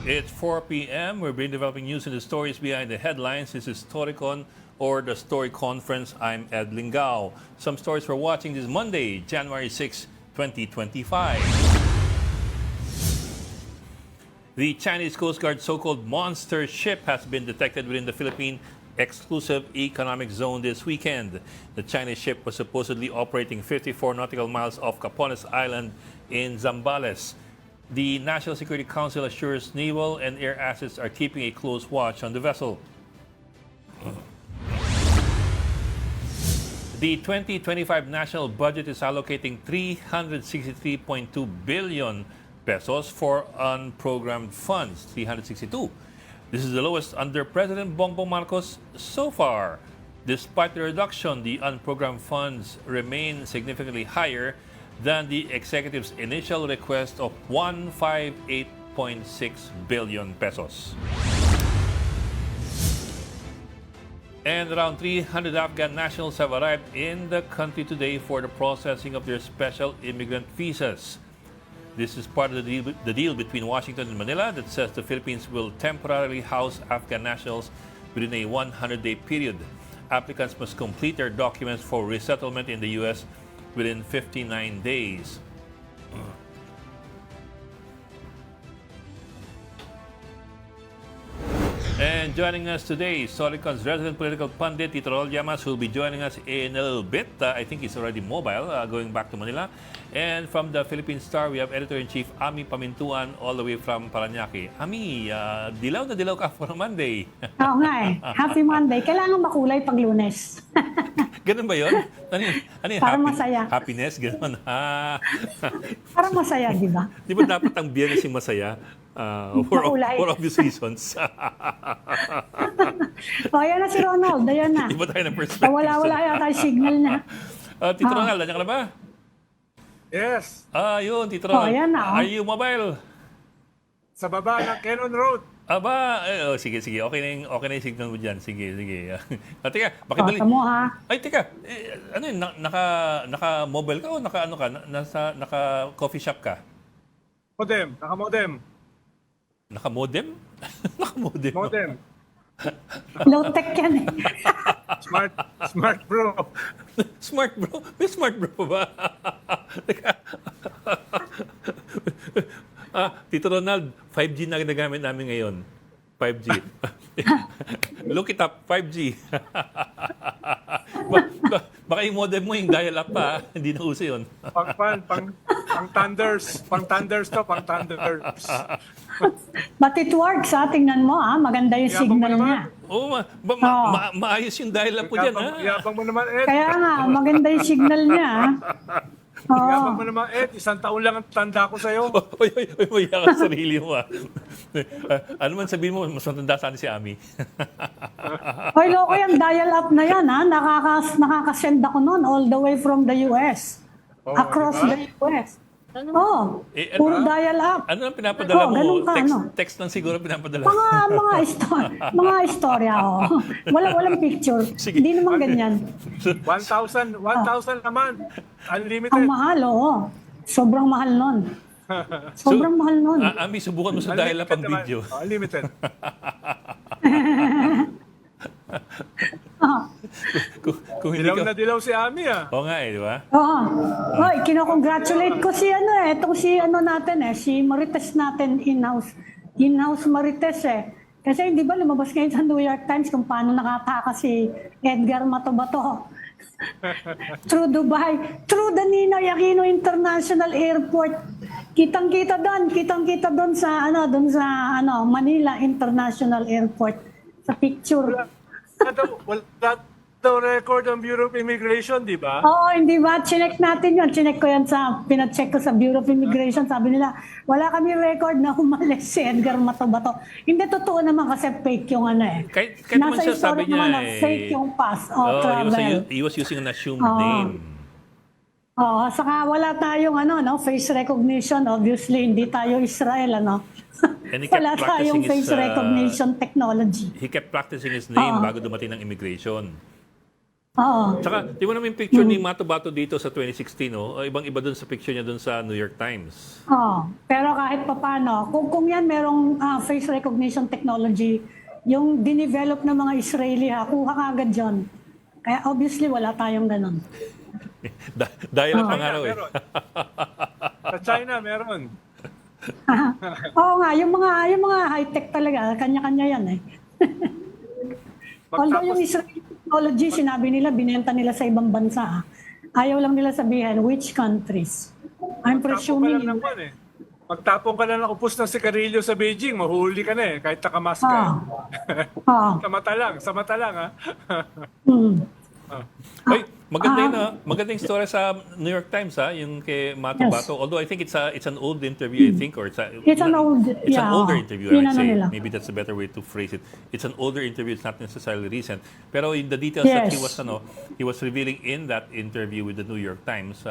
It's 4 p.m. We're bringing developing news and the stories behind the headlines. This is Storycon or the Story Conference. I'm Ed Lingao. Some stories we're watching this Monday, January 6, 2025. The Chinese Coast Guard's so-called monster ship has been detected within the Philippine exclusive economic zone this weekend. The Chinese ship was supposedly operating 54 nautical miles off Capones Island in Zambales. The National Security Council assures naval and air assets are keeping a close watch on the vessel. The 2025 national budget is allocating 363.2 billion pesos for unprogrammed funds, 362. This is the lowest under President Bongbong Marcos so far. Despite the reduction, the unprogrammed funds remain significantly higher than the executive's initial request of 158.6 billion pesos. And around 300 Afghan nationals have arrived in the country today for the processing of their special immigrant visas. This is part of the deal between Washington and Manila that says the Philippines will temporarily house Afghan nationals within a 100-day period. Applicants must complete their documents for resettlement in the U.S. within 59 days. And joining us today, Solicon's resident political pundit, Tito Rol Llamas, who will be joining us in a little bit. I think he's already mobile, going back to Manila. And from the Philippine Star, we have Editor-in-Chief Ami Pamintuan, all the way from Parañaque. Ami, dilaw na dilaw ka for Monday. Oo nga eh. Happy Monday. Kailangan makulay pag Lunes. Ganun ba yun? Ano yung Para masaya. Happiness? Ganun. Para masaya, di ba? Di ba dapat ang Biyernes yung masaya? For obvious reasons. O, ayan na si Ronald. Ayan na. Iba tayo ng perspective. Wala yata yung signal niya. Tito Ronald, nandiyan ka na ba? Yes, Yun, Tito Ronald. ayan na, Are you mobile? sa baba ng Cannon Road. Sige. Okay na yung signal mo dyan. Sige. Teka, bakit Kamo ha. Ay, teka. Ano yun? Naka-mobile ka o naka-ano ka? Naka-coffee shop ka? Modem, naka-modem. Naka-modem? Naka-modem? Modem. Low-tech yan eh. Smart bro. Smart bro? May smart bro pa ba? Teka. Tito Ronald, 5G na ginagamit namin ngayon. 5G. Look it up, 5G. Baka yung modem mo yung dial-up pa, hindi na uso yun. Pang thunders. Pang thunders. But it works ha. Tingnan mo ha. Maganda yung Yabang signal mo niya. naman. Maayos yung dial-up po dyan, ha? Yabang mo naman, Ed. Kaya nga, maganda yung signal niya ha. Yabang mo naman, Ed. 1 taon lang ang tanda ko sa'yo. Uy, maya ka sa sarili mo, ha? Ano man sabihin mo, mas matanda sa atin si Ami. Hoy, loko yung dial-up na yan ha. Nakakasend ako noon all the way from the US. Across diba? the US. Puro dial-up. Ano ang pinapadala mo? ganun ka, Text lang siguro pinapadala. Mga istorya, walang picture. Sige. Hindi naman ganyan. 1,000 naman. Unlimited. Ang mahal, Sobrang mahal nun. Sobrang mahal nun. Ami, subukan mo sa dial-up ang naman. video. Unlimited. Kung hindi Dilaw ka... na dilaw si Ami, ah. Oo nga di ba? Hoy, kinocongratulate ko si si Marites natin in-house Marites eh. Kasi di ba lumabas ngayon sa New York Times kung paano nakataka si Edgar Matobato. Through Dubai, through the Ninoy Aquino International Airport. Kitang-kita doon sa Manila International Airport sa picture. Wala daw record ng Bureau of Immigration, di ba? Oo, hindi ba? Chinek natin yun. Pinacheck ko sa Bureau of Immigration. Sabi nila, wala kami record na humalis si Edgar Matobato. Hindi totoo naman kasi fake yung Kahit naman siya sabi niya naman na fake yung pass o travel. He was using an assumed name. Oo, saka wala tayong face recognition. Obviously, hindi tayo Israel, And he kept Wala practicing tayong face recognition technology. He kept practicing his name bago dumating ng immigration. Oo. Tsaka, di mo naman yung picture ni Mato Bato dito sa 2016, no? Ibang-iba dun sa picture niya dun sa New York Times. Oo. Pero kahit papano, kung yan merong face recognition technology, yung dinevelop ng mga Israeli, kuha ka agad dyan. Kaya obviously wala tayong ganun. Dahil ang pangaraw eh. Meron. Sa China, meron. Oo nga, yung mga high-tech talaga, kanya-kanya yan eh. Although yung Israeli technology, sinabi nila, binenta nila sa ibang bansa. Ayaw lang nila sabihin which countries. I'm presuming... Magtapong ka lang ng upos ng sigarilyo sa Beijing, mahuli ka na eh, kahit nakamask ka. Sa mata lang ha. Ay, maganda yung story sa New York Times yung kay Mato Bato. Although I think it's an old interview, I think, or it's an older interview, I would say. Maybe that's a better way to phrase it. It's an older interview, it's not necessarily recent. Pero in the details that he was revealing in that interview with the New York Times,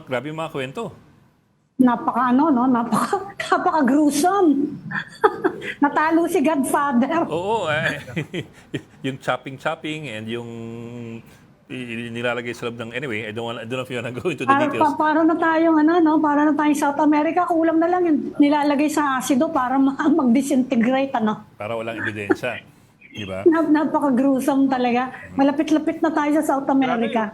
grabe yung mga kwento. Napaka gruesome. Natalo si Godfather. Oo, yung chopping and yung nilalagay sa loob ng anyway, I don't know if you wanna go into the details. Para na tayong para na tayong South America, kulang na lang yung nilalagay sa asido para mag-disintegrate Para walang ebidensya, di ba? Napaka gruesome talaga. Malapit-lapit na tayo sa South America.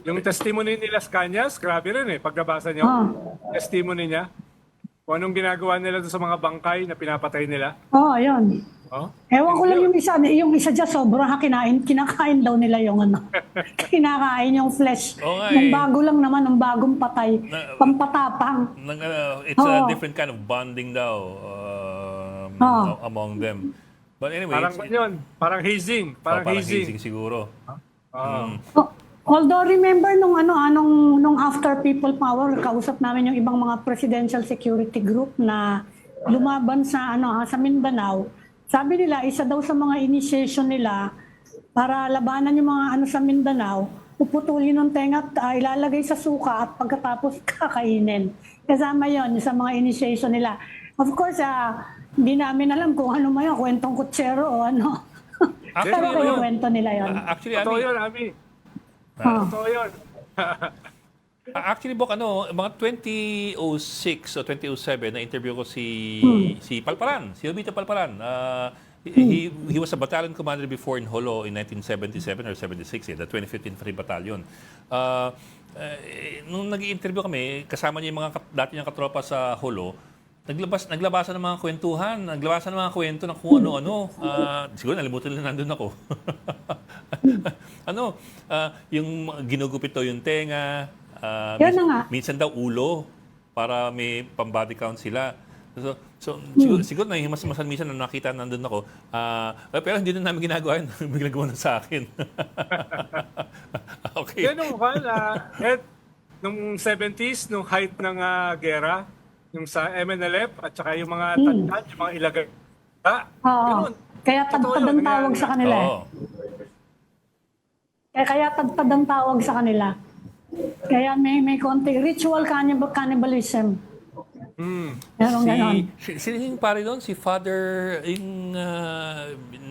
Yung testimony ni Las Cañas, grabe rin pag nabasa niyo. Testimony niya. Kung anong ginagawa nila doon sa mga bangkay na pinapatay nila. Yun. Ewan ko lang yung isa dyan, sobrang kinakain daw nila yung kinakain yung flesh. Yung bago lang naman, yung bagong patay, pampatapang. It's a different kind of bonding daw among them. But anyway, parang hazing. Parang hazing siguro. Although remember nung after People Power, kausap namin yung ibang mga presidential security group na lumaban sa Mindanao. Sabi nila isa daw sa mga initiation nila para labanan yung mga sa Mindanao, puputulin ng tenga at ilalagay sa suka at pagkatapos kakainin. Kasama yon sa mga initiation nila. Of course, hindi namin alam kung ano man yun, kwentong kutsero o ano. Pero yung kwento nila yon. Actually, Ami. Totoo yun. Actually, Bok, mga 2006 o 2007, na-interview ko si Palparan, si Obito Palparan. He was a battalion commander before in Holo in 1977 or 76, the 25th Infantry Battalion. Nung nag-i-interview kami, kasama niya yung mga dati niyang katropa sa Holo, naglabasan ng mga kwentuhan, naglabasan ng mga kwento ng kung ano-ano. Siguro nalimutan na nandun ako. Yung ginugupit daw yung tenga, minsan daw ulo, para may pang-body count sila. Siguro nahihimas-masan minsan na nakita nandun ako. Pero hindi na namin ginagawa yun. Biglang gumana sa akin. Okay. Yan nung 70s, nung height ng gera, yung sa MNLF at saka yung mga tandaan, yung mga ilagay. Kaya tagpad ang tawag sa kanila. Kaya tagpad ang tawag sa kanila. Kaya may konti ritual cannibalism. Meron ganon. Sino yung pare doon? Si Father, yung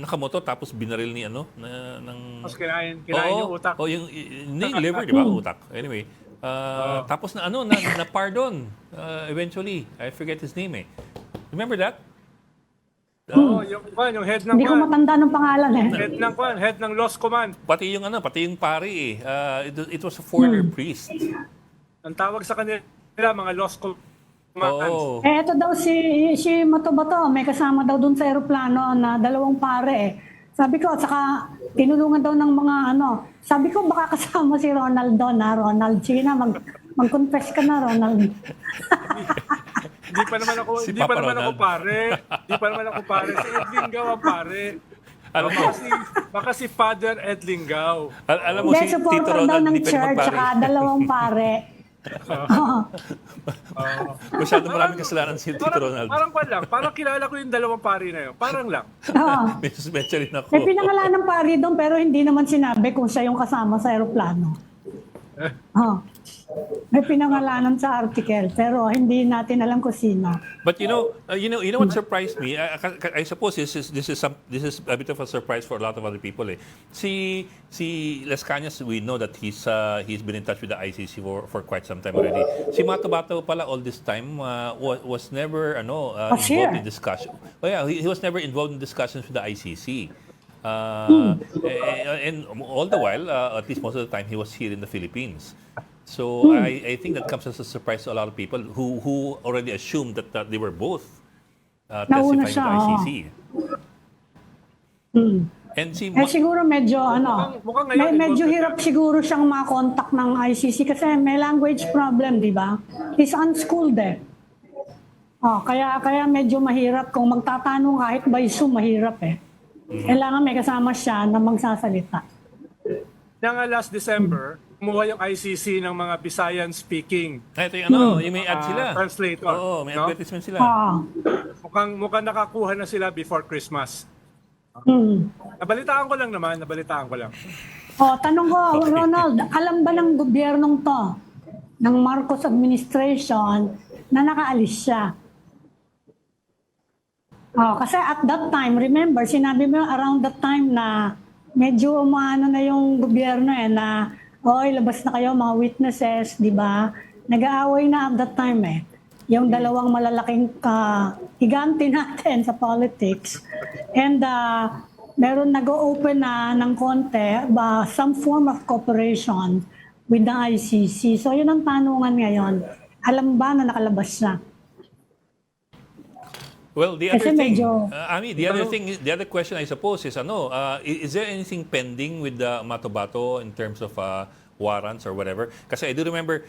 nakamoto tapos binaril ni Tapos kinain yung utak. Yung liver, di ba? Utak. Anyway. Tapos na pardon eventually. I forget his name Remember that? Yung head ng Hindi ko matanda ng pangalan Head ng Lost Command. Pati yung pare it was a foreigner priest. Ang tawag sa kanila mga Lost Command. Ito daw si Mato Bato, may kasama daw dun sa eroplano na 2 pare Sabi ko, at saka tinulungan daw ng mga sabi ko baka kasama si Ronaldo Ronald, sige na, mag-confess ka na, Ronald. Hindi pa naman ako pare. Si Edlingao ang pare. Baka si Father Edlingao. Alam mo si Tito Ronald ng church, saka 2 pare. Masyado maraming kasalanan si Tito Ronald. Parang kilala ko yung 2 pare na yun. Parang lang. May suspension rin ako. Pinangalan ng pare doon pero hindi naman sinabi kung siya yung kasama sa eroplano. Oh. May pinangalanan sa article, pero hindi natin alam kung sino. But you know what surprised me? I suppose this is a bit of a surprise for a lot of other people. Eh. Si Las Cañas, we know that he's been in touch with the ICC for quite some time already. Si Mato Bato pala all this time was never involved in discussion. Oh yeah, he was never involved in discussions with the ICC. And all the while, at least most of the time, he was here in the Philippines. So I think that comes as a surprise to a lot of people who already assumed that they were both testifying Nauna with siya, the ICC. And si Siguro medyo mukhang ngayon, medyo involved hirap siguro siyang makontak ng ICC kasi may language problem, di ba? He's unschooled eh. Kaya medyo mahirap kung magtatanong kahit by Zoom, mahirap eh. Kailangan may kasama siya na magsasalita. Nga last December, kumuha yung ICC ng mga Visayan speaking ito yung may ad sila. translator. Oo, may no? advertisement sila. Mukhang nakakuha na sila before Christmas. Nabalitaan ko lang. Tanong ko, Ronald, alam ba ng gobyernong to, ng Marcos administration, na nakaalis siya? Kasi at that time, remember, sinabi mo around that time na medyo umaano na yung gobyerno na, labas na kayo mga witnesses, di ba? Nag-aaway na at that time yung dalawang malalaking higante natin sa politics. And meron nag-open na ng konti, some form of cooperation with the ICC. So yun ang tanungan ngayon. Alam ba na nakalabas siya? Well, the other Kasi thing, medyo- the other question I suppose is is there anything pending with the Mato Bato in terms of warrants or whatever? Kasi I do remember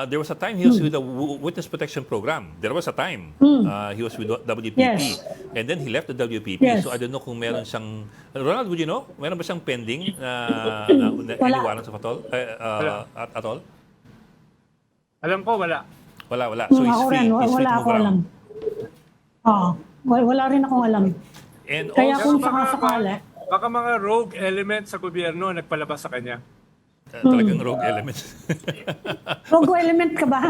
there was a time he was with the Witness Protection Program. There was a time he was with WPP. Yes. And then he left the WPP. Yes. So I don't know kung meron siyang... Ronald, would you know? Meron ba siyang pending any Wala. warrants of at all? At all? Alam ko, wala. Wala. So he's Ako free. rin, He's free wala to ako move around. alam. Wala rin akong alam. And Kaya also, kung sakasakali, Baka mga rogue element sa gobyerno nagpalabas sa kanya. talagang rogue elements. rogue element ka ba?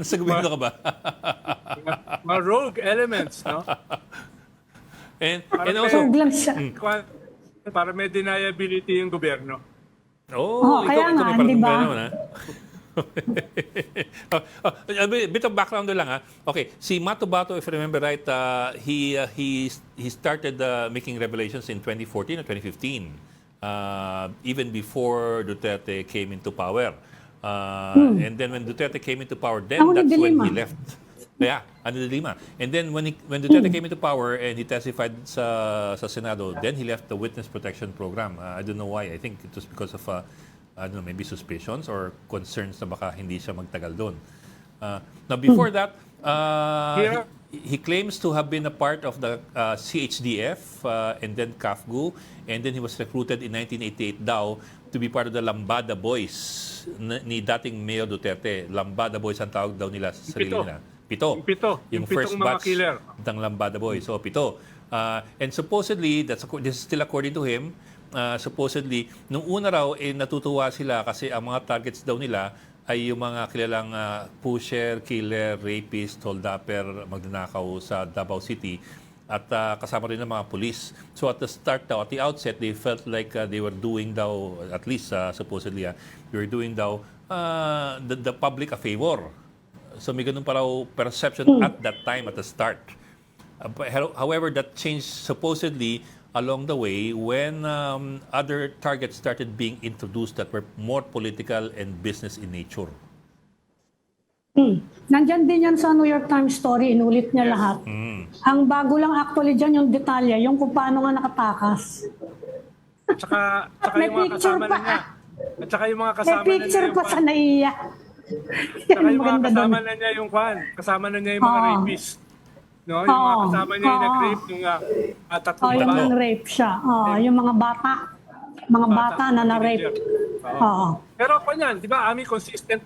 Sa gobyerno ka ba? Mga rogue elements, no? And Parang also, Rogue lang siya. Para may deniability yung gobyerno. Kaya ikaw nga, may parang di ba? ganun, ha? A bit of background lang, ha? Okay, si Mato Bato, if I remember right, he started making revelations in 2014 or 2015, even before Duterte came into power. And then when Duterte came into power, then Ako ni that's De when he Lima. left. Yeah, ano de Lima. And then when Duterte came into power and he testified sa Senado, then he left the Witness Protection Program. I don't know why. I think it was because of I don't know, maybe suspicions or concerns na baka hindi siya magtagal doon. Now before that, he claims to have been a part of the CHDF and then CAFGU, and then he was recruited in 1988 daw to be part of the Lambada Boys ni dating Mayor Duterte. Lambada Boys ang tawag daw nila sa sarili nila. Pito. Yung first pitong mga batch killer. ng Lambada Boys. So, pito. And supposedly, this is still according to him, supposedly, nung una raw, natutuwa sila kasi ang mga targets daw nila ay yung mga kilalang pusher, killer, rapist, holdupper, magnanakaw sa Davao City at kasama rin ng mga pulis. So at the start daw, at the outset, they felt like they were doing daw, at least supposedly, they were doing daw the public a favor. So may ganun pa raw perception at that time, at the start. However, that changed supposedly along the way when other targets started being introduced that were more political and business in nature. Nandyan din yan sa New York Times story, inulit niya lahat. Ang bago lang actually dyan yung detalye, yung kung paano nga nakatakas. Tsaka May yung mga picture kasama pa. na niya. At tsaka yung mga May kasama na niya picture yung pa sa naiya. Tsaka yung mga Maganda kasama doon. na niya yung kasama na niya yung mga Oo. rapists. No, yung mga kasama niya yung Oo. nag-rape nung tatlong Yung babae. mga rape siya. Yung mga bata. Mga bata na na-rape. Oo. Pero ako niyan, di ba, Ami, consistent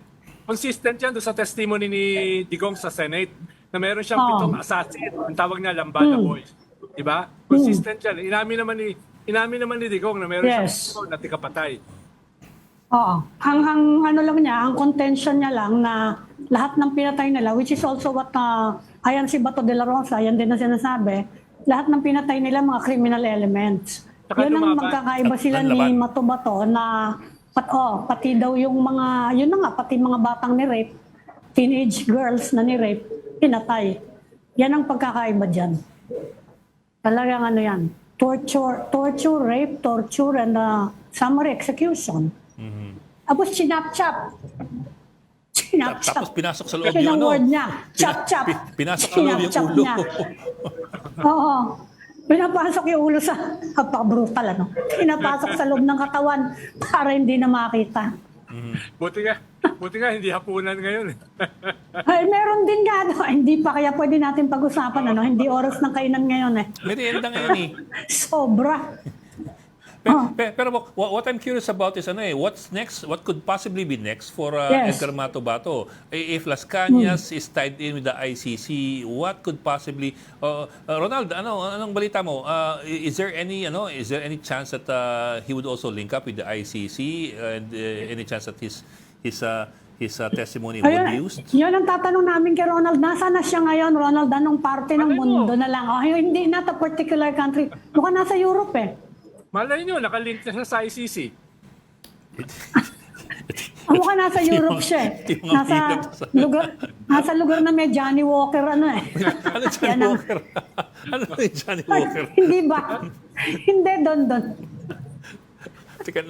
yan doon sa testimony ni Digong sa Senate na meron siyang pitong assassin. Ang tawag niya Lambada Boys. Di ba? Consistent yan. Inamin naman ni Digong na meron Yes. siyang pitong na tikapatay. Oo. Ang ano lang niya, ang contention niya lang na lahat ng pinatay nila, which is also what ayan si Bato de la Rosa, yan din na sinasabi, lahat ng pinatay nila mga criminal elements. Saka Yun ang lumaban. magkakaiba sila ni Nanlaban. Mato Bato na pati daw yung mga, yun na nga, pati mga batang ni-rape, teenage girls na ni-rape, pinatay. Yan ang pagkakaiba dyan. Talagang ano yan, torture, rape, torture, and summary execution. Tapos chinap-chap. Chinap-chap. Tapos pinasok sa loob Yun yung ang ano. word niya. Chap-chap. Pinasok sa loob yung Chinap-chap ulo. niya. Oo. Pinapasok yung ulo sa, brutal ano. Pinapasok sa loob ng katawan para hindi na makita. Buti nga hindi hapunan ngayon. Ay, meron din nga, ano, hindi pa kaya pwede natin pag-usapan, ano, hindi oras ng kainan ngayon eh. Merienda ngayon eh. Sobra. Pero what I'm curious about is what's next? What could possibly be next for Yes. Edgar Mato Bato? If Las Cañas is tied in with the ICC, what could possibly Ronald, anong balita mo? Is there any chance that he would also link up with the ICC and any chance that his testimony would be used? Yun ang tatanong namin kay Ronald. Nasaan na siya ngayon, Ronald? Anong parte ng Malay mo. mundo na lang? Oh, hindi not a particular country. Mukhang nasa Europe eh. Malay nyo, nakalink na siya sa ICC. Mukhang nasa Europe siya eh. Yung mga hirap Nasa lugar na may Johnny Walker ano eh. Ano Johnny Yan ang- Walker? Ano yung Johnny Walker? Hindi ba? Hindi, doon. Teka,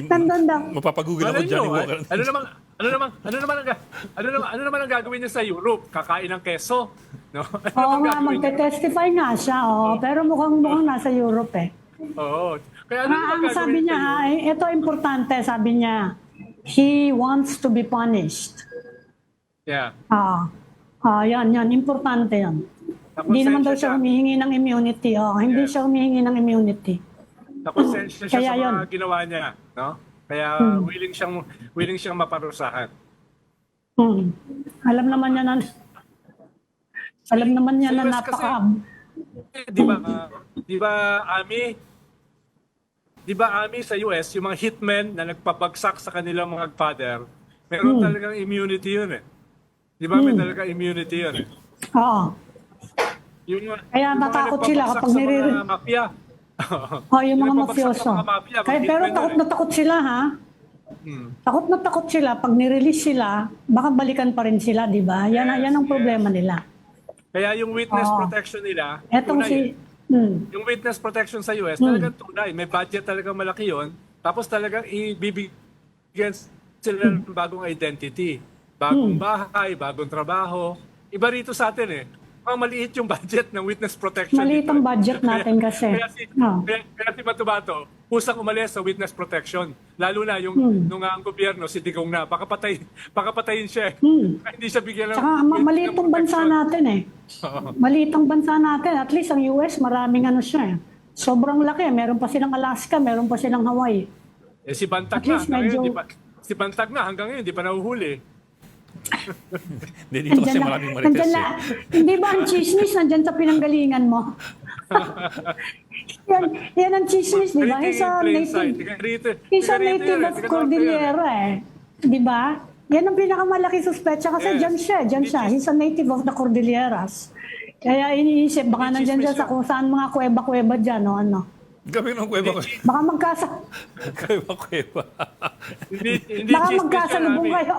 Nandun daw. mapapagugol ako Malay Johnny nyo, Walker. ano naman ang gagawin niya sa Europe? Kakain ng keso? No? Ano Oo naman nga, gagawin niya? magte-testify nga siya. Oo. Pero mukhang nasa Europe eh. Oo. Kaya ano naman Ang gagawin sabi niya, sa ha, Europe? ito importante, sabi niya, he wants to be punished. Yeah. Yan, importante yan. Hindi naman daw siya humihingi ng immunity. Hindi siya humihingi ng immunity. Nakonsensya siya Kaya sa yun. mga ginawa niya. No? Kaya willing siyang maparusahan. Alam naman niya na Sa US napaka... Di ba Ami sa US, yung mga hitmen na nagpabagsak sa kanilang mga father, meron talagang immunity yun eh. Di ba may talagang immunity yun eh. Oo. Kaya natakot sila kapag mga mafia. Yung mga nagpabagsak mafioso. sa mga mafia, mga Pero hitmen takot yun na takot sila, ha? Takot na takot sila. Pag nirelease sila, baka balikan pa rin sila, di ba? Yan ang problema nila. Kaya yung witness protection nila, Etong tunay eh. si... Yung witness protection sa US, talagang tunay. May budget talagang malaki yon. Tapos talagang ibibigyan sila ng bagong identity. Bagong bahay, bagong trabaho. Iba rito sa atin eh. Ang maliit yung budget ng witness protection. Maliit dito ang eh. budget natin kasi. Kaya si Matubato, pusang umalis sa witness protection. Lalo na yung nung ang gobyerno, si Digong na, pakapatayin siya. Hindi siya bigyan ng Tsaka maliit ang bansa natin eh. Maliit ang bansa natin. At least ang US, maraming siya eh. Sobrang laki. Meron pa silang Alaska, meron pa silang Hawaii. Eh, si Bantag At na, least hanggang medyo- ngayon, si Bantag na hanggang ngayon, di pa nahuhuli. Dito kasi Nandyan maraming marites eh. Hindi ba ang chismis nandyan sa pinanggalingan mo? yan ang chismis, di ba? He's a native of Cordillera eh. Di ba? Yan ang pinakamalaki suspecha kasi Yes. dyan siya. He's a native of the Cordilleras. Kaya iniisip, baka nandyan dyan sa kung saan mga kuweba-kuweba dyan o ano. Gabi ng kuweba ko. Baka Kuweba. Hindi baka chismis magkasalubong yan, Ami. kayo.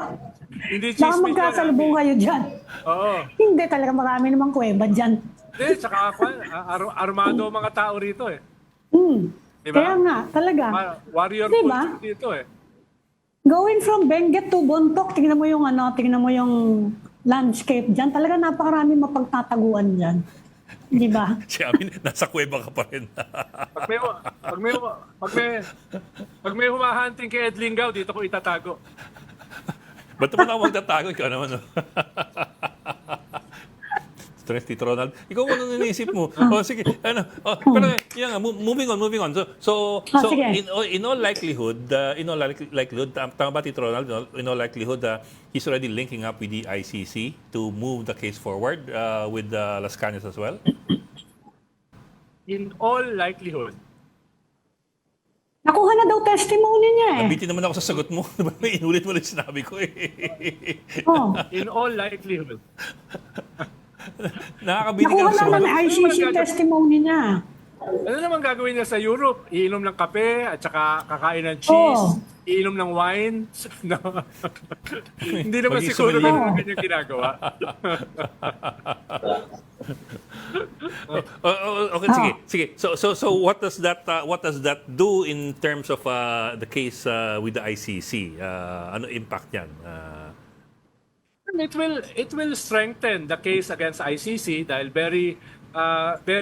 Hindi Baka chismis yan, magkasalubong Ami. kayo dyan. Oo. Hindi talaga marami namang kuweba dyan. Hindi, tsaka armado mga tao rito eh. Diba? Kaya nga, talaga. Warrior Diba? culture dito eh. Going from Benguet to Bontoc, tingnan mo yung landscape dyan. Talaga napakarami mapagtataguan dyan. Di ba? Si Amin, nasa kuweba ka pa rin. Pag may humahunting kay Ed Lingao, dito ko itatago. Ba't mo na ako magtatago? Ikaw naman. Stress, Tito Ronald. Ikaw ano naisip mo? Sige. Pero yan nga, moving on. So sige. in all likelihood, tama ba Tito Ronald? In all likelihood, he's already linking up with the ICC to move the case forward with Las Cañas as well? In all likelihood. Nakuha na daw testimony niya eh. Nabitin naman ako sa sagot mo. May inulit mo lang sinabi ko eh. Oh. In all likelihood. Nakakabitin ka Nakuha lang sa na ng sagot. ICC testimony niya. Ano naman gagawin niya sa Europe? Iinom ng kape at saka kakain ng cheese, Oh. iinom ng wine. No. Hindi naman Maging siguro sommelier. ganun ang kanyang ginagawa. Okay, sige. So what does that do in terms of the case with the ICC? Ano impact 'yan? It will strengthen the case against ICC dahil very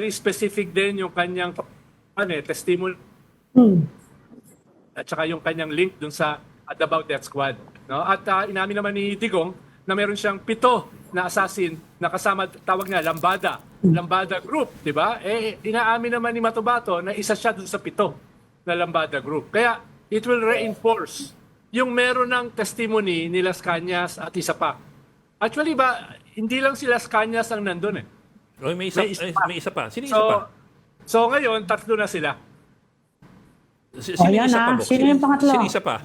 specific din yung kanyang testimony at saka yung kanyang link dun sa About Death Squad. No? At inamin naman ni Digong na meron siyang 7 na assassin na kasama, tawag niya, Lambada Group, di ba? Inaamin naman ni Matubato na isa siya dun sa 7 na Lambada Group. Kaya it will reinforce yung meron ng testimony ni Las Cañas at isa pa. Actually ba, hindi lang si Las Cañas ang nandun eh. Oh, may isa pa. Sino isa So, pa? so ngayon, 3 na sila. Sino Ayan isa na. pa, Bok? Sino yung pangatlo? Sino isa pa?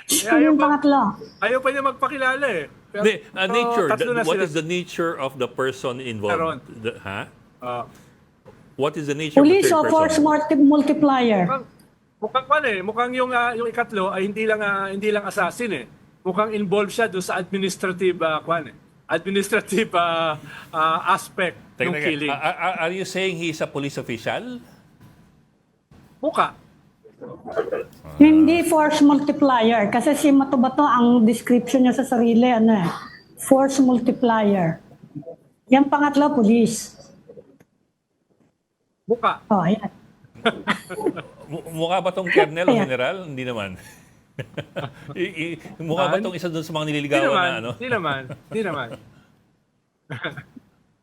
Sino yung pangatlo? Ayaw pa niya magpakilala eh. Pero, Hindi, nature. tatlo na What sila. is the nature of the person involved? Meron. Ah, What is the nature Police of o the third force person? multiplier? mukhang pan eh. Mukhang yung ikatlo ay hindi lang assassin eh. Mukhang involved siya doon sa administrative administrative aspect ng Teka. killing. Are you saying he's a police official? Mukha. Hindi force multiplier. Kasi si Matubato, ang description niya sa sarili, force multiplier. Yan pangatlo, police. Mukha. Oh, ayan. Mukha ba tong Colonel o Ayan. General? Hindi naman. Mukha ba tong isa doon sa mga nililigawan na ano? Hindi naman.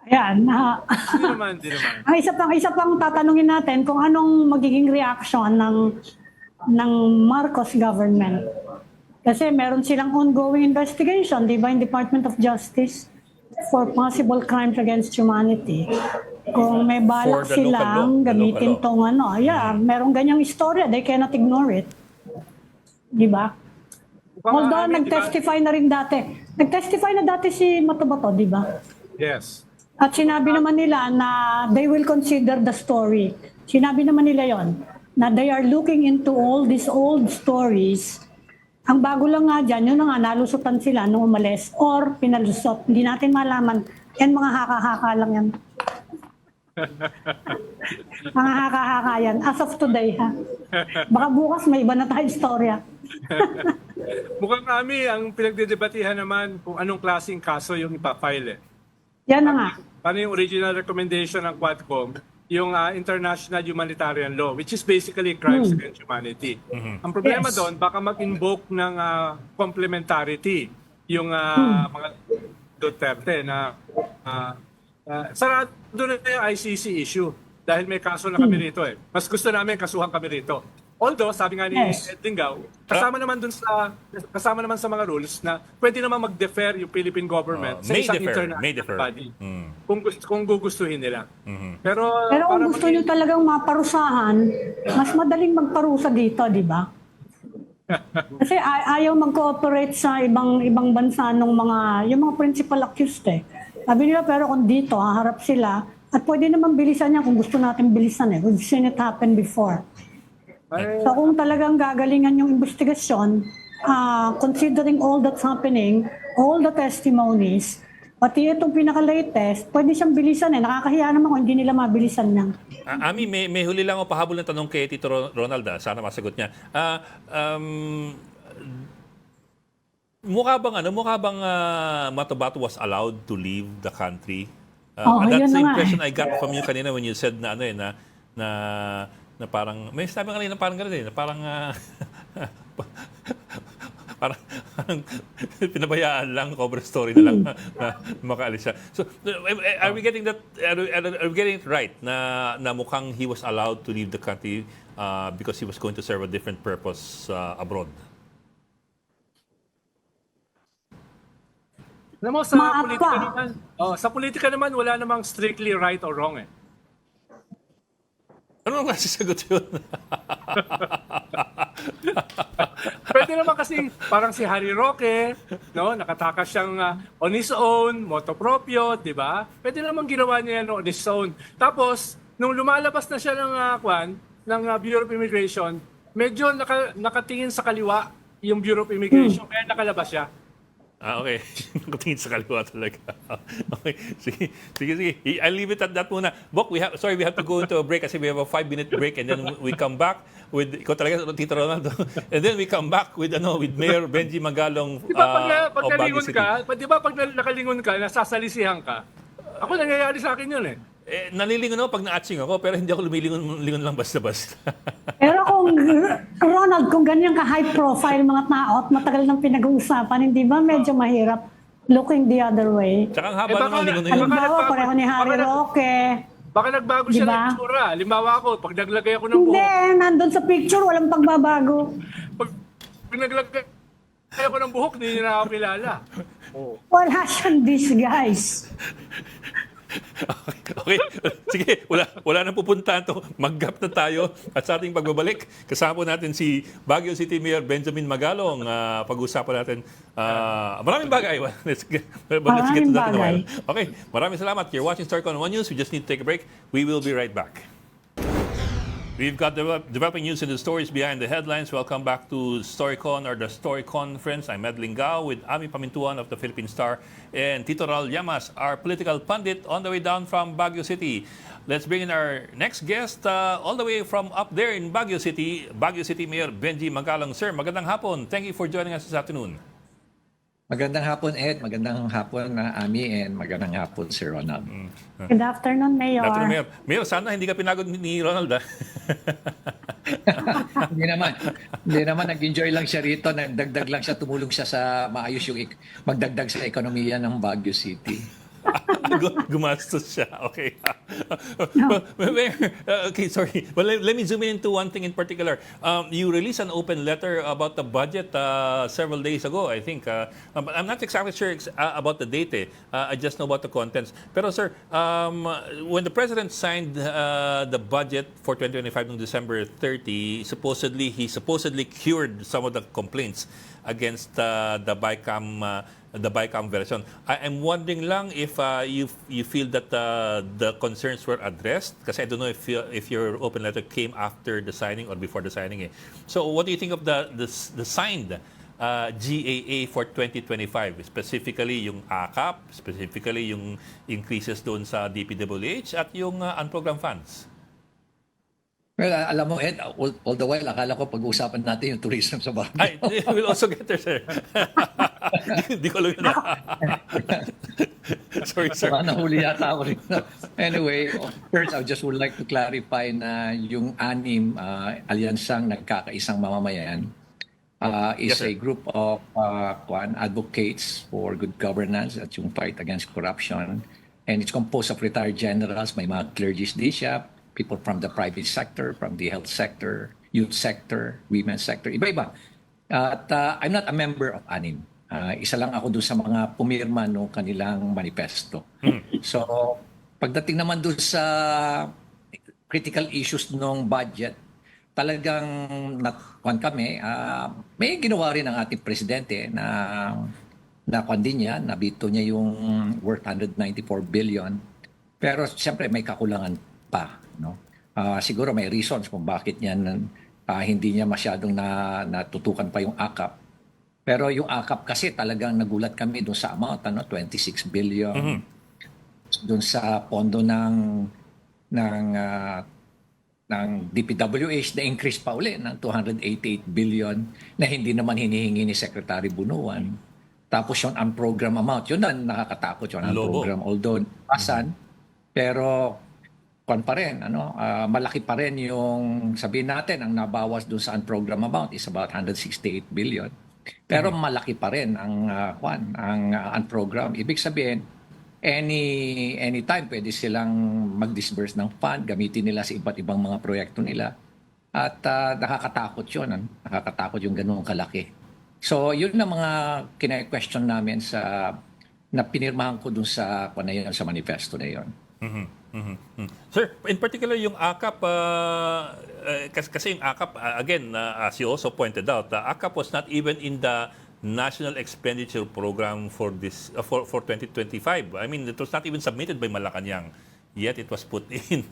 Ayan. Hindi naman. Ang isa pang tatanungin natin kung anong magiging reaction ng Marcos government. Kasi meron silang ongoing investigation, di ba, in Department of Justice for possible crimes against humanity. Kung may balak For the local law, silang the gamitin local law. tong merong ganyang istorya, they cannot ignore it. Di ba? Although nag-testify na rin dati. Nag-testify na dati si Matubato, di ba? Yes. At sinabi naman nila na they will consider the story. Sinabi naman nila yon na they are looking into all these old stories. Ang bago lang nga dyan, yun na nga, nalusutan sila nung umalis or pinalusot. Hindi natin malaman. Yan mga haka-haka lang yan. Mga haka-haka yan. As of today, ha? Baka bukas may iba na tayong istorya. Mukhang kami ang pinagdedebatihan naman kung anong klaseng kaso yung ipafile eh. Yan na nga. Paano yung original recommendation ng Quadcom, yung international humanitarian law, which is basically crimes against humanity. Ang problema Yes. doon, baka mag-invoke ng complementarity yung mga Duterte na sarado na yung ICC issue dahil may kaso na kami rito eh. Mas gusto namin kasuhan kami rito. Although, sabi nga ni Yes. Ed Lingao, kasama naman sa mga rules na pwede naman mag-defer yung Philippine government sa May isang defer, international may defer. body. Kung gugustuhin nila. Pero Pero kung para gusto nyo talagang maparusahan, mas madaling magparusa dito, di ba? Kasi ayaw mag-cooperate sa ibang bansa yung mga principal accused eh. Sabi nila, pero kung dito, haharap sila, at pwede naman bilisan niya kung gusto natin bilisan eh. We've seen it happen before. So kung talagang gagalingan yung investigasyon, considering all that's happening, all the testimonies, pati itong pinaka-latest, pwede siyang bilisan eh. Nakakahiya naman kung hindi nila mabilisan niya. Ami, may huli lang ako pahabol ng tanong kay Tito Ronald. Sana masagot niya. Mukha bang Matubato was allowed to leave the country? That's yun the na nga impression I got from you kanina when you said na na parang may sabi kanina parang gano'n na parang parang pinabayaan lang, cover story na lang na makaalis siya. So are we getting that are we getting it right na mukhang he was allowed to leave the country because he was going to serve a different purpose abroad? Alam mo, sa politika naman, wala namang strictly right or wrong eh. Ano nga sagot yun? Pwede naman kasi parang si Harry Roque, no? Nakatakas siyang on his own, moto proprio, di ba? Pwede naman ginawa niya yan on his own. Tapos, nung lumalabas na siya ng Bureau of Immigration, medyo nakatingin sa kaliwa yung Bureau of Immigration, kaya nakalabas siya. Okay. Nakatingin sa kaliwa talaga. Okay. Sige. I'll leave it at that muna. Bok, we have to go into a break kasi we have a 5-minute break and then we come back with, ikaw talaga, Tito Ronaldo, and then we come back with Mayor Benji Magalong Di ba pag of Baguio nalingon City. di ba pag nakalingon ka, nasasalisihan ka? Ako nangyayari sa akin yun eh. Nalilingon ako pag na-atching ako, pero hindi ako lumilingon lang basta-basta. Pero kung, Ronald, kung ganyan ka high profile mga tao at matagal nang pinag-uusapan, hindi ba medyo mahirap looking the other way? Tsaka ang haba baka- naman lingon na yun. Halimbawa, pareho ni Harry Roque. Baka nagbago siya Diba? ng itsura. Halimbawa ako, pag naglagay ako ng Hindi, buhok, nandun sa picture, walang pagbabago. pag naglagay ako ng buhok, hindi niya na ako kilala. Wala siyang disguise. Okay. Sige, wala nang pupuntahan to. Mag-gap na tayo at sa ating pagbabalik, kasama po natin si Baguio City Mayor Benjamin Magalong. Pag-usapan natin maraming bagay. Let's get to that in a while. Okay, maraming salamat. You're watching StoryCon One News. We just need to take a break. We will be right back. We've got developing news in the stories behind the headlines. Welcome back to StoryCon or the Story Conference. I'm Ed Lingao with Ami Pamintuan of the Philippine Star and Tito Ral Llamas, our political pundit on the way down from Baguio City. Let's bring in our next guest all the way from up there in Baguio City Mayor Benji Magalong. Sir, magandang hapon. Thank you for joining us this afternoon. Magandang hapon, Ed. Magandang hapon, Ami, and magandang hapon, Sir Ronald. Good afternoon, Mayor. Good afternoon, Mayor. Mayor, sana hindi ka pinagod ni Ronald. Hindi naman, nag-enjoy lang siya rito, nagdagdag lang siya, tumulong siya sa maayos yung magdagdag sa ekonomiya ng Baguio City. Gumastos siya. Okay. Okay, sorry. Well, let me zoom in into one thing in particular. You released an open letter about the budget several days ago, I think. But I'm not exactly sure about the date. I just know about the contents. Pero sir, when the President signed the budget for 2025 on December 30, he supposedly cured some of the complaints against the BICAM version. I am wondering lang if you feel that the concerns were addressed, kasi I don't know if your open letter came after the signing or before the signing. So what do you think of the signed GAA for 2025, specifically yung AKAP, specifically yung increases doon sa DPWH at yung unprogrammed funds? Well, alam mo, Ed, all the while, akala ko pag-uusapan natin yung tourism sa Baguio. Ay, we'll also get there, sir. Hindi ko alam yun. Sorry, sir. Nahuli yata ako rin. Anyway, first, I just would like to clarify na yung anim alyansang nagkakaisang mamamayan is Yes, sir. a group of advocates for good governance at yung fight against corruption. And it's composed of retired generals, may mga clergies di siya, people from the private sector, from the health sector, youth sector, women's sector, iba-iba. At I'm not a member of ANIM. Isa lang ako doon sa mga pumirma no kanilang manifesto. So, pagdating naman doon sa critical issues ng budget, talagang kami, may ginawa rin ang ating presidente na din niya, nabito niya yung worth 194 billion. Pero siyempre may kakulangan pa. No? Siguro may reasons kung bakit niya hindi niya masyadong natutukan pa yung AKAP. Pero yung AKAP kasi talagang nagulat kami doon sa amount, 26 billion. Doon sa pondo ng DPWH na increase pa uli ng 288 billion na hindi naman hinihingi ni Secretary Bunuan. Tapos yung unprogrammed amount, yun na nakakatakot yung unprogrammed. Although, pero pa rin, malaki pa rin yung sabihin natin ang nabawas doon sa unprogrammed amount is about 168 billion. Pero malaki pa rin ang unprogrammed. Ibig sabihin, anytime pwede silang mag-disburse ng fund, gamitin nila sa iba't ibang mga proyekto nila. At nakakatakot yun. Nakakatakot yung ganung kalaki. So, yun na mga kina-question namin na pinirmahan ko dun sa manifesto na yun. Sir, in particular yung AKAP, kasi yung AKAP, again, as you also pointed out, the AKAP was not even in the National Expenditure Program for this for 2025. I mean, it was not even submitted by Malacanang. Yet it was put in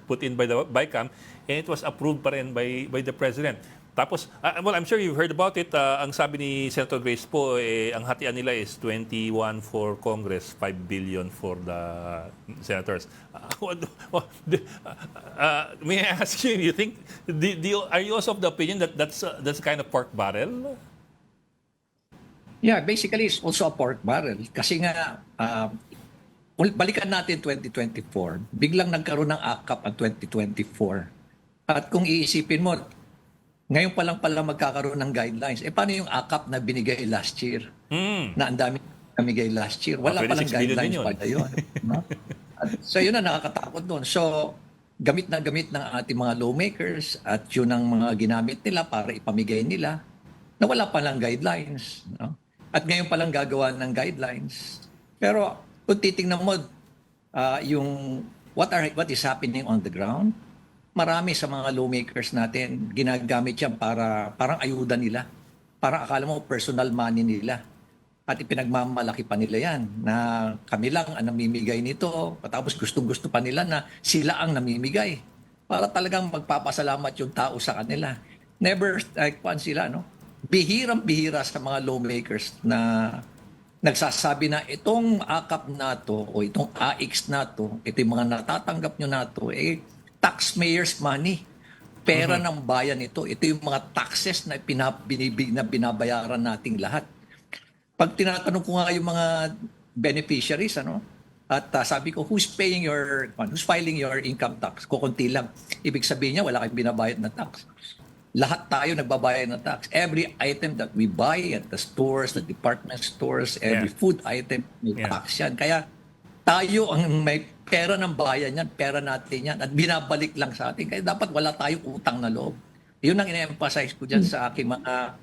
put in by the BICAM, and it was approved pa rin by the President. Tapos, well, I'm sure you've heard about it. Ang sabi ni Senator Grace po, ang hatian nila is 21 for Congress, 5 billion for the senators. May I ask you, you think, are you also of the opinion that that's kind of pork barrel? Yeah, basically it's also a pork barrel. Kasi nga, balikan natin 2024, biglang nagkaroon ng AKAP ang 2024. At kung iisipin mo, ngayon pa lang pala magkakaroon ng guidelines. Paano yung AKAP na binigay last year? Na ang dami namigay last year. Wala pa lang guidelines pala yun. No? So yun na nakakatakot doon. So gamit na gamit ng ating mga lawmakers at yun ang mga ginamit nila para ipamigay nila na wala pa lang guidelines. No? At ngayon pa lang gagawa ng guidelines. Pero kung titingnan mo yung what is happening on the ground, marami sa mga lawmakers natin ginagamit yan parang ayuda nila. Parang akala mo personal money nila. At ipinagmamalaki pa nila yan na kami lang ang namimigay nito. Tapos gustong-gusto pa nila na sila ang namimigay. Para talagang magpapasalamat yung tao sa kanila. Never sila, no? Bihirang-bihira sa mga lawmakers na nagsasabi na itong AKAP na to o itong AX na to, ito yung mga natatanggap nyo na to, taxpayers money. Pera ng bayan ito. Ito yung mga taxes na binabayaran nating lahat. Pag tinatanong ko nga yung mga beneficiaries, at sabi ko, who's filing your income tax? Kukunti lang. Ibig sabihin niya, wala kayong binabayad na tax. Lahat tayo nagbabayad ng tax. Every item that we buy at the stores, the department stores, every food item, may tax yan. Kaya tayo ang may pera ng bayan yan, pera natin yan, at binabalik lang sa atin. Kaya dapat wala tayong utang na loob. Yun ang ina-emphasize ko dyan sa aking mga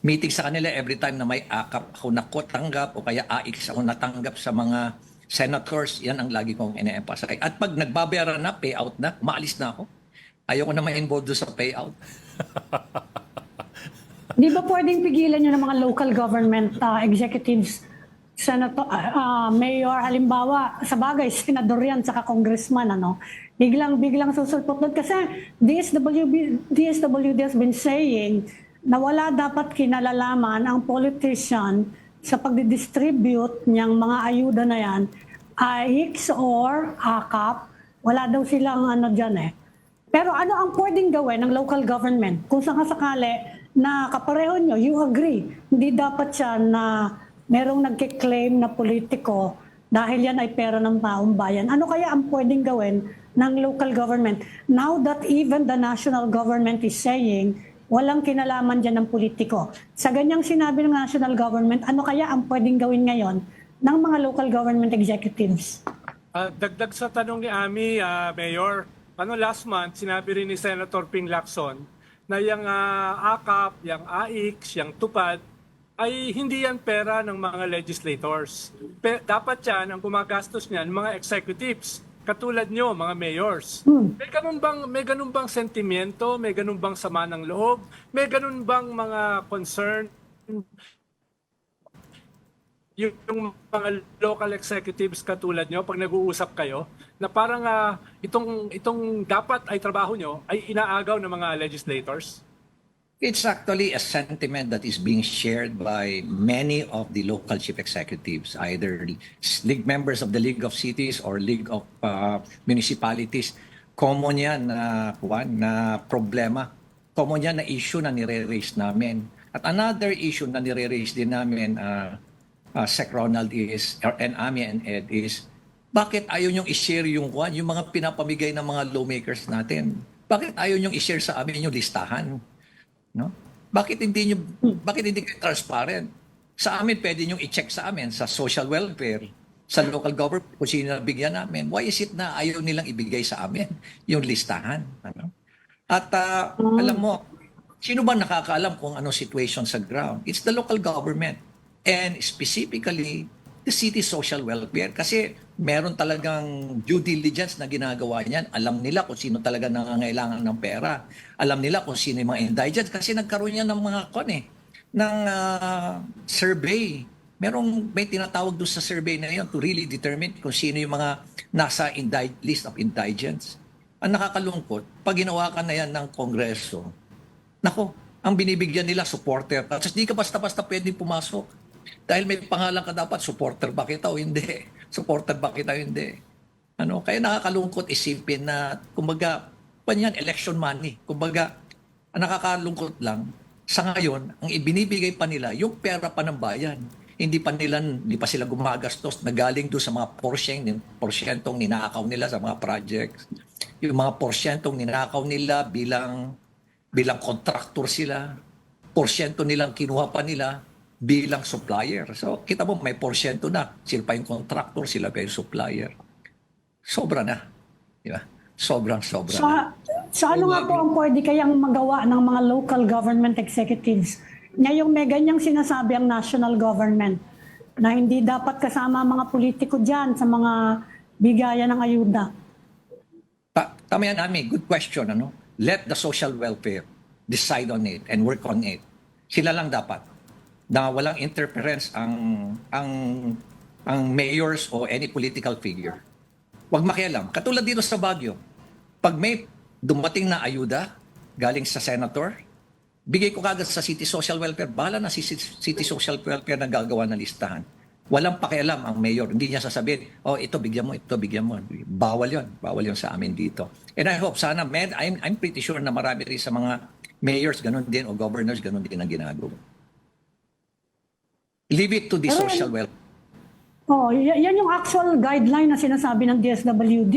meeting sa kanila every time na may AKAP ako natanggap o kaya AX ako natanggap sa mga senators, yan ang lagi kong ina-emphasize. At pag nagbabayaran na, payout na, maalis na ako. Ayoko na ma-involve doon sa payout. Di ba pwedeng pigilan nyo ng mga local government executives, senator, mayor, halimbawa, sa bagay, senador yan, saka congressman, biglang susulpot doon. Kasi DSWD has been saying na wala dapat kinalalaman ang politician sa pagdidistribute niyang mga ayuda na yan, AX or AKAP, wala daw silang dyan eh. Pero ano ang pwedeng gawin ng local government? Kung sakasakali na kapareho nyo, you agree, hindi dapat siya na merong nagkiklaim na politiko dahil yan ay pera ng taong bayan. Ano kaya ang pwedeng gawin ng local government? Now that even the national government is saying, walang kinalaman dyan ng politiko. Sa ganyang sinabi ng national government, ano kaya ang pwedeng gawin ngayon ng mga local government executives? Dagdag sa tanong ni Ami, Mayor, last month, sinabi rin ni Senator Ping Lacson na yung AKAP, yung AX, yung TUPAD, ay hindi yan pera ng mga legislators. Dapat yan, ang gumagastos niyan, mga executives, katulad nyo, mga mayors. May ganun bang sentimiento? May ganun bang sama ng loob? May ganun bang mga concern? Yung mga local executives katulad nyo, pag nag-uusap kayo, na parang itong dapat ay trabaho nyo ay inaagaw ng mga legislators? It's actually a sentiment that is being shared by many of the local chief executives, either league members of the League of Cities or League of Municipalities. Common yan na problema. Common yan na issue na nire-raise namin. At another issue na nire-raise din namin, Sec Ronald and Ami and Ed is, bakit ayaw nyong i-share yung mga pinapamigay ng mga lawmakers natin? Bakit ayaw nyong i-share sa amin yung listahan? No? Bakit hindi kayo transparent? Sa amin, pwede nyong i-check sa amin sa social welfare, sa local government, kung sino nabigyan namin. Why is it na ayaw nilang ibigay sa amin yung listahan? At alam mo, sino ba nakakaalam kung anong situation sa ground? It's the local government. And specifically, the city social welfare. Kasi meron talagang due diligence na ginagawa niyan. Alam nila kung sino talaga nangangailangan ng pera. Alam nila kung sino yung mga indigents. Kasi nagkaroon yan ng mga survey. May tinatawag doon sa survey na yun to really determine kung sino yung mga nasa list of indigents. Ang nakakalungkot, pag ginawa ka na yan ng Kongreso, nako, ang binibigyan nila supporter. Tapos di ka basta-basta pwedeng pumasok. Dahil may pangalan ka dapat, supporter ba kita o hindi? Supporter ba kita o hindi? Kaya nakakalungkot isipin na, kumbaga, panyan, election money. Kumbaga, ang nakakalungkot lang, sa ngayon, ang ibinibigay pa nila, yung pera pa ng bayan. Hindi pa sila gumagastos na galing doon sa mga porsyentong ninakaw nila sa mga projects. Yung mga porsyentong ninakaw nila bilang contractor sila, porsyento nilang kinuha pa nila bilang supplier. So, kita mo, may porsyento na. Sila pa yung contractor, sila pa yung supplier. Sobra na. Di ba? Sobra na. So ano nga po ang pwede kayang magawa ng mga local government executives? Ngayong may ganyang sinasabi ang national government na hindi dapat kasama ang mga politiko dyan sa mga bigayan ng ayuda. Tama yan, Ami. Good question. Let the social welfare decide on it and work on it. Sila lang dapat. Na walang interference ang mayors o any political figure. Huwag makialam. Katulad dito sa Baguio, pag may dumating na ayuda galing sa senator, bigay ko kagad sa City Social Welfare. Bahala na si City Social Welfare na gagawa ng listahan. Walang pakialam ang mayor. Hindi niya sasabihin, ito bigyan mo, ito bigyan mo. Bawal yon. Bawal yon sa amin dito. And I hope, sana, I'm pretty sure na marami rin sa mga mayors, ganun din, o governors, ganun din ang ginagawa. Leave it to the social welfare. Yan yung actual guideline na sinasabi ng DSWD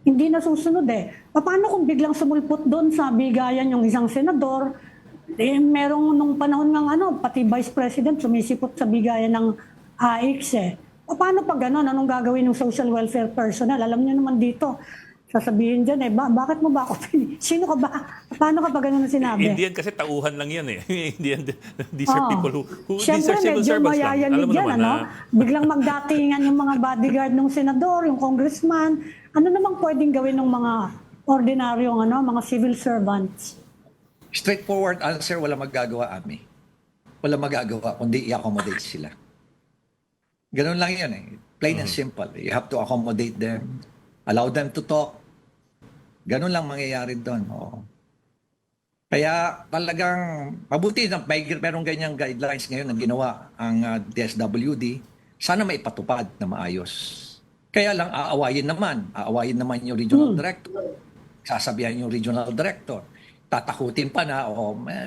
Hindi nasusunod Paano kung biglang sumulpot doon sa bigayan yung isang senador, merong nung panahon ng pati vice president sumisipot sa bigayan ng AIX Paano pag gano'n? Anong gagawin ng social welfare personnel? Alam niyo naman dito, sasabihin dyan bakit mo ba ako sino ka ba? Paano ka ba gano'n sinabi? Hindi yan kasi tauhan lang yan These are people who these are Siyempre, civil medyo servants lang. Alam mayayanig mo yan, naman na Biglang magdatingan yung mga bodyguard ng senador, yung congressman. Ano namang pwedeng gawin ng mga ordinaryong mga civil servants? Straightforward answer, wala magagawa, Ami. Wala magagawa, kundi i-accommodate sila. Ganun lang yan Plain and simple. You have to accommodate them. Allow them to talk. Ganun lang mangyayari doon. Kaya talagang mabuti na merong ganyang guidelines ngayon na ginawa ang DSWD. Sana maipatupad na maayos. Kaya lang aawayin naman yung regional director. Sasabihan yung regional director. Tatakutin pa na,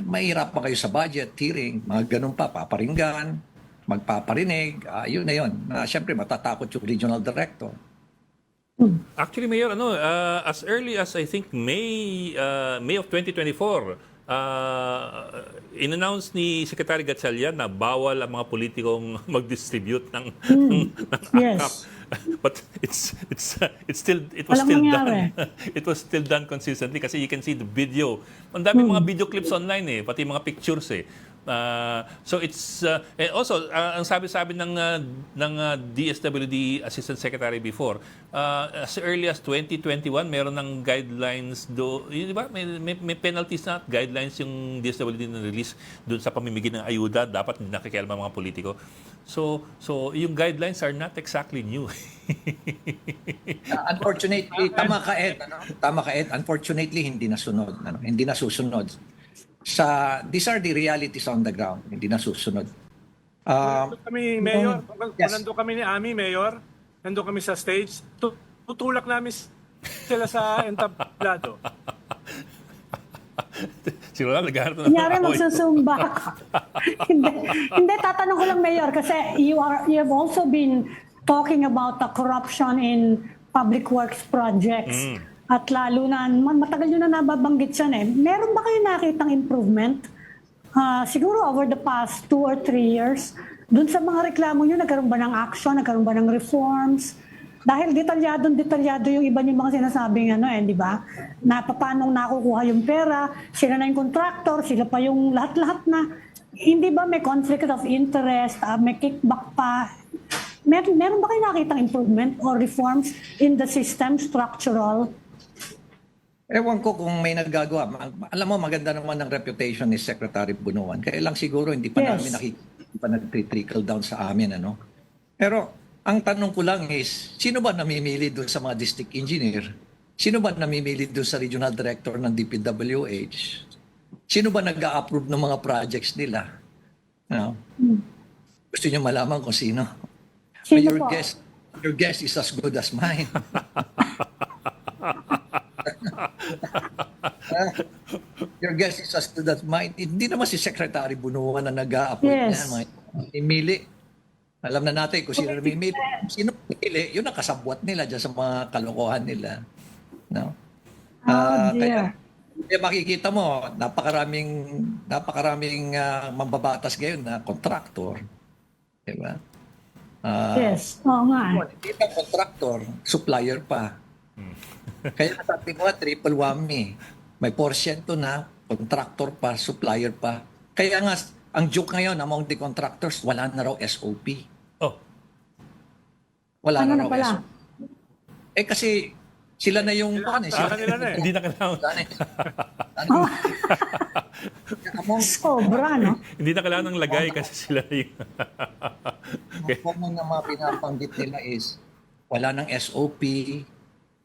mahirap pa kayo sa budget, hearing, mga ganun pa, paparinggan, magpaparinig, yun na yun. Siyempre, matatakot yung regional director. Actually, Mayor, as early as I think May of 2024, in-announce ni Secretary Gatchalian na bawal ang mga politikong mag-distribute ng Yes. But it was still done. It was still done consistently kasi you can see the video. Ang dami mga video clips online pati mga pictures So it's and also ang sabi ng DSWD Assistant Secretary before, as early as 2021 meron ng guidelines di ba? May penalties na guidelines yung DSWD na release doon sa pamimigay ng ayuda, dapat nakikialam ang mga politiko. So yung guidelines are not exactly new. Unfortunately, tama ka Ed. Unfortunately, hindi nasusunod. These are the realities on the ground. Hindi nasusunod. Kami, Mayor, Yes. nandun kami ni Ami, Mayor, nandun kami sa stage, tutulak namin sila sa entablado. Sino lang naghahanap ng Kunyari away. magsusumba ako. hindi, tatanong ko lang, Mayor, kasi you have also been talking about the corruption in public works projects. At lalo na, matagal nyo na nababanggit yan Meron ba kayo nakitang improvement? Siguro over the past 2 or 3 years, dun sa mga reklamo nyo, nagkaroon ba ng action, nagkaroon ba ng reforms? Dahil detalyado yung iba yung mga sinasabing di ba? Na paano nakukuha yung pera, sila na yung contractor, sila pa yung lahat-lahat na. Hindi ba may conflict of interest, may kickback pa? meron ba kayo nakitang improvement or reforms in the system, structural? Ewan ko kung may naggagawa. Alam mo, maganda naman ang reputation ni Secretary Bunuan. Kaya lang siguro hindi pa Yes. namin hindi pa nag-trickle down sa amin. Ano? Pero ang tanong ko lang is, sino ba namimili doon sa mga district engineer? Sino ba namimili doon sa regional director ng DPWH? Sino ba nag-a-approve ng mga projects nila? No? Gusto niyo malaman kung sino? Sino po? Your guess is as good as mine. Your guess is as good as mine. Hindi naman si Secretary Bunuan na nag-a-appoint Yes. niya. Imili. Alam na natin kung sino namimili. Sino pili, yun ang kasabwat nila dyan sa mga kalokohan nila. No? Oh, Kaya dear. makikita mo, napakaraming mambabatas ngayon na kontraktor. Diba? Yes. Oo nga. Hindi pa contractor, supplier pa. Kaya sabi ko nga, triple whammy. May porsyento na, contractor pa, supplier pa. Kaya nga, ang joke ngayon among the contractors, wala na raw SOP. Oh, Wala Ano na na raw pala? SOP. Kasi sila na yung... Sa kanila na eh. hindi na kailangan, Sobra, no? hindi na kailangan ng lagay kasi sila yung... Ang common na mga pinapanggit nila is wala ng SOP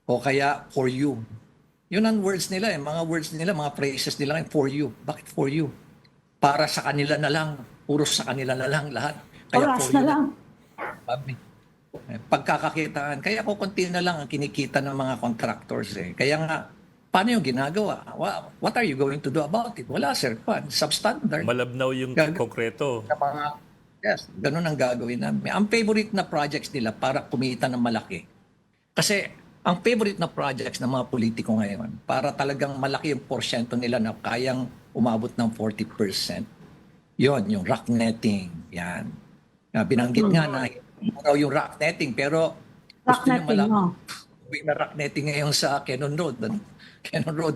o kaya for you. Yun ang words nila eh. Mga words nila, mga phrases nila for you. Bakit for you? Para sa kanila na lang. Puro sa kanila na lang lahat. Oras for na you lang. Sabi. Pagkakakitaan. Kaya kukunti na lang ang kinikita ng mga contractors eh. Kaya nga, paano yung ginagawa? What are you going to do about it? Wala sir. Substandard. Malabnaw yung konkreto. Na mga, yes, ganun ang gagawin namin. Ang favorite na projects nila para kumita ng malaki. Kasi ang favorite na projects ng mga politiko ngayon, para talagang malaki yung porsyento nila na kayang umabot ng 40%. Yon, yung rock netting. Yan. Binanggit nga na raw yung rock netting, pero Rock gusto niya netting, malaman. May rock netting ngayon sa Cannon Road. Cannon Road.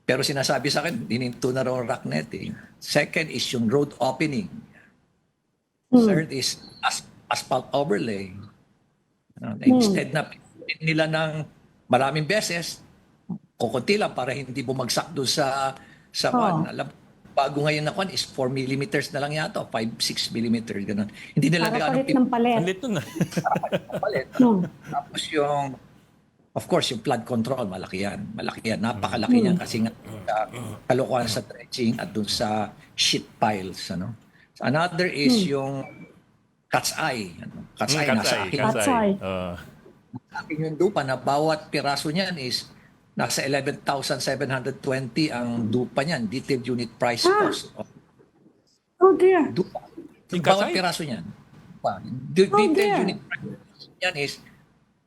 Pero sinasabi sa akin, dininto na raw rock netting. Second is yung road opening. Third is asphalt overlay. Instead na nila ng maraming beses, kukunti lang para hindi bumagsak doon sa kwan. Alam, bago ngayon na kwan is 4 millimeters na lang yata, 5-6 millimeters, ganun. Hindi nila Para gaano palit ng palit. Ang lit nun ah. palit. Tapos yung, of course, yung flood control, malaki yan. Malaki yan. Napakalaki yan kasi nga kalokohan sa dredging at doon sa sheet piles. Ano? Another is yung cat's eye. Ano? Cat's eye nasa akin. Cat's eye. Akin yung dupa na bawat piraso niyan is nasa 11,720 ang dupa niyan, detailed unit price cost. Oh dear. Dupa. Yung Bawat kasay? piraso niyan. Detailed dear. unit price niyan is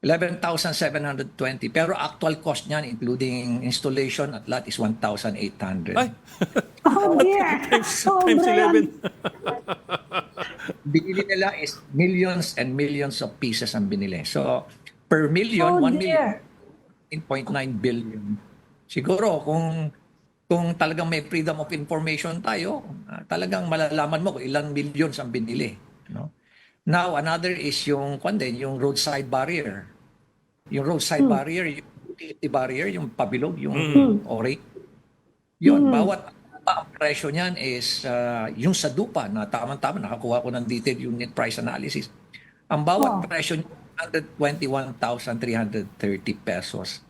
11,720. Pero actual cost niyan, including installation at lahat, is 1,800. Ay, Oh dear. times Sobra 11. yan. Binili nila is millions and millions of pieces ang binili. So, per million, Oh 1 million, dear. 10.9 billion. Siguro, kung talagang may freedom of information tayo, talagang malalaman mo kung ilang millions ang binili. No? Now, another is yung roadside barrier. Yung roadside barrier, yung utility barrier, yung pabilog, yung orate. Yun, bawat ang presyo niyan is yung sa dupa na tamang-tama, nakakuha ko ng detailed unit price analysis. Ang bawat presyo niya, 121,330 pesos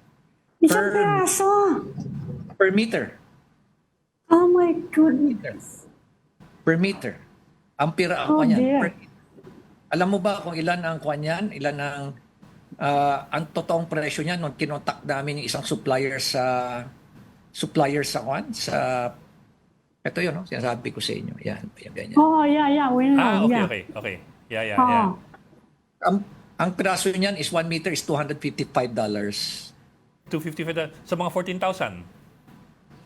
Isang piraso. per meter. Oh my goodness. Per meter. Ang pira Oh, ang niyan. dear. Alam mo ba kung ilan ang kuha niyan? Ilan ang totoong presyo niyan nung kinontak namin yung isang supplier sa kwan? Ito yun, no? Sinasabi ko sa inyo. Yan, ganyan. Oh, yeah. We know. Okay. Yeah. Oh. Ang piraso niyan is 1 meter is $255. 255 sa mga 14,000.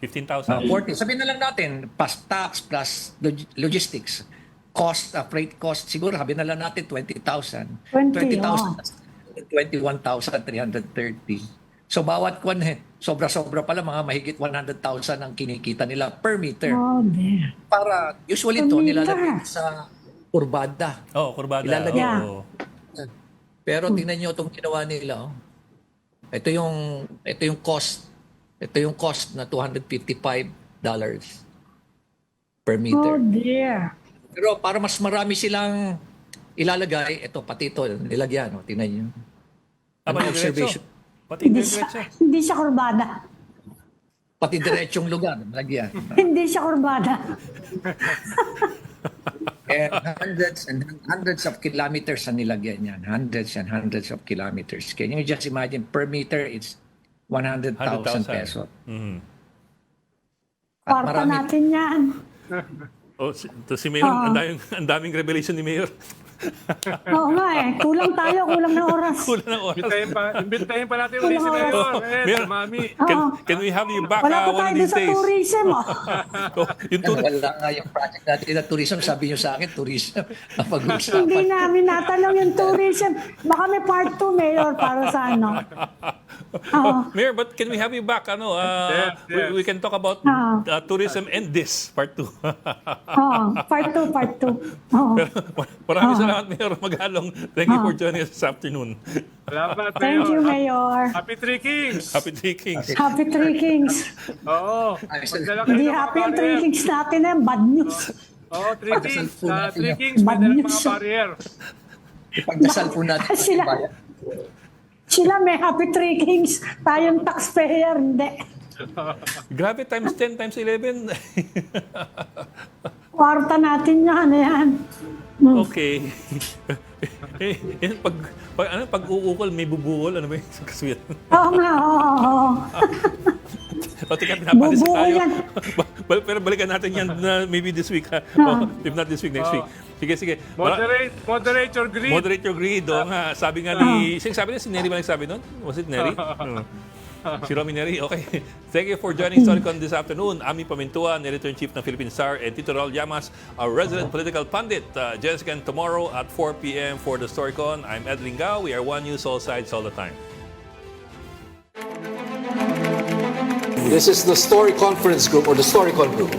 15,000. 40. Sabihin na lang natin, plus tax, plus logistics, cost, freight cost, siguro sabihin na lang natin 20,000. 20,000, 21,330. So bawat kwan sobra-sobra pala, mga mahigit 100,000 ang kinikita nila per meter. Oh dear. Para usually Per to meter. nilalagay sa kurbada. Oh, kurbada. Ilalagay. Oo. Pero tingnan niyo itong ginawa nila. Oh. Ito yung cost. Ito yung cost na $255 per Oh meter. dear. Pero para mas marami silang ilalagay, ito pati ito nilagyan, oh. Tingnan niyo. Ano observation? Pati Hindi diretso. siya, hindi siya kurbada. Pati diretsong lugar, nilagyan. Hindi siya kurbada. And hundreds of kilometers ang nilagyan yan. Hundreds and hundreds of kilometers. Can you just imagine, per meter, it's 100,000 pesos. Mhm. At Kwarta marami, natin yan. Oh, si Mayor, ang daming revelation ni Mayor. Oo nga eh. Kulang tayo, kulang na oras. Kulang ng oras. Imbitahin pa natin ulit si Wala. Mayor. Mayor. Mami. Can we have you back Wala pa one tayo of doon these sa days? tourism. Oh. Oh, yung wala nga yung project natin na tourism. Sabi nyo sa akin, tourism. Ang Hindi pag-uusapan. namin natanong yung tourism. Baka may part 2, Mayor, para sa ano. Mayor, but can we have you back? Ano, Yes, yes. We can talk about tourism and this, part 2. Oo, part 2, part 2. Oo. Maraming salamat, Mayor Magalong. Thank you for joining us this afternoon. Salamat, Mayor. Thank you, Mayor. Happy Three Kings. Happy Three Kings. Happy Three Kings. Oo. Ay, Magdala kayo Hindi ng mga happy ang barrier. Three Kings natin eh. Bad news. Oo, Three Kings. Three Kings, Bad may dalang news. mga barrier. Ipagdasal po natin. Sila, sila may happy Three Kings. Tayong taxpayer, hindi. Grabe, times 10, times 11. Kwarta natin yan, yan. Okay. Yan, pag uukol, may bubukol. Ano ba yung kasuyan? Oo nga, oo. O, tika, pinapalis Bubuo tayo. yan. Pero balikan natin yan na maybe this week. Ha? If not this week, next week. Sige, sige. Moderate your greed. Moderate your greed. Oo nga. Sabi nga ni... Sino sabi niya? Si Neri ba nagsabi nun? Was it Neri? Si Romy Neri. Okay. Thank you for joining Storycon this afternoon. Ami Pamintua, Editor-in-Chief ng Philippine Star, and Tito Raul Llamas, our resident political pundit. Jessica, and tomorrow at 4 p.m. for the Storycon. I'm Ed Lingao. We are One News, all sides, all the time. This is the Story Conference Group or the Storycon Group.